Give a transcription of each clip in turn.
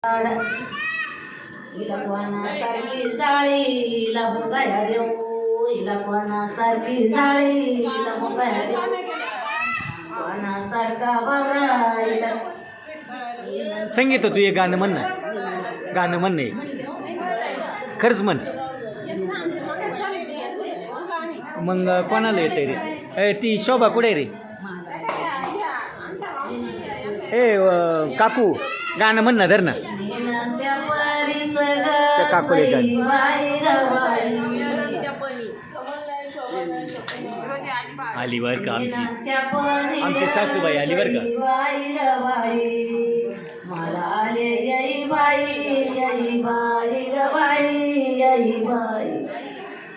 हिला कोणासारखी जाळी हिला मुगाया देऊ, हिला कोणासारखी जाळी हिला मुगाया देऊ, कोणासारखा बाबरा हिला. संगीत तू एक गाणं म्हण ना, गाणं म्हण नाही खरंच म्हण. मग कोणाला येते रे? ती शोभा कुठे रे? काकू गाणं म्हण ना, धर ना त्या काकूला गाणं. आली बर का आमची सासूबाई आली बर का. मला आले यई बाई यई बाई ग बाई यई बाई,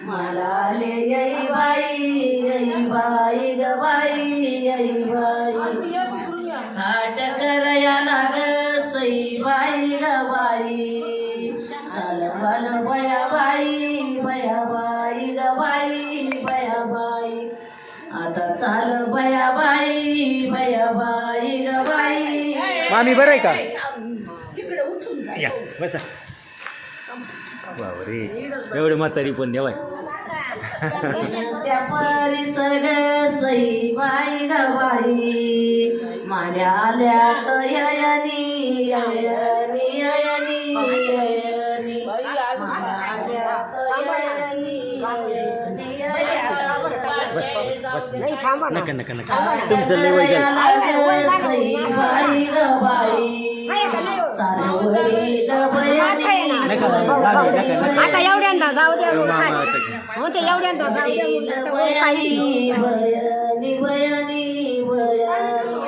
मला आले यई बाई यई बाई ग बाई यई बाई, थाट करया लाग सई बाई ग बाई, चाल बाल बया बाई बया बाई ग बाई बया बाई, आता चाल बया बाई बया बाई ग बाई. मामी बरं आहे का? या बसा. बाबरे एवढे म्हातारी पण देवाय. त्या परी सग सई बाई ग बाई, माझ्या आल्या ययनी ययनी ययनी ययनी, नका नका नका तुमचं लय वय झालं. बाई ग बाई चालवडी ग बयानी, आता एवढ्यांदा जाऊ द्या, ते एवढ्यांदा जाऊ द्या. बयानी बयानी बयानी बयानी.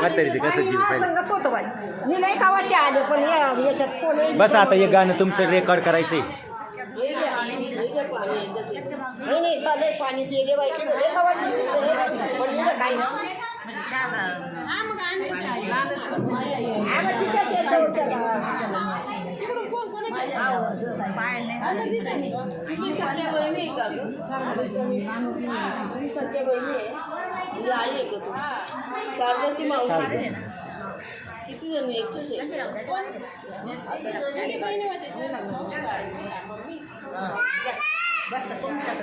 म्हातारी ते कसं जीव पाहिजे. संगत होतो बाई, मी नाही कावाचे आले पण याच्यात कोण. बस आता हे गाणं तुमचं रेकॉर्ड करायचंय. नाही चालय पाणी पिले बाई, काही बस तुमच्या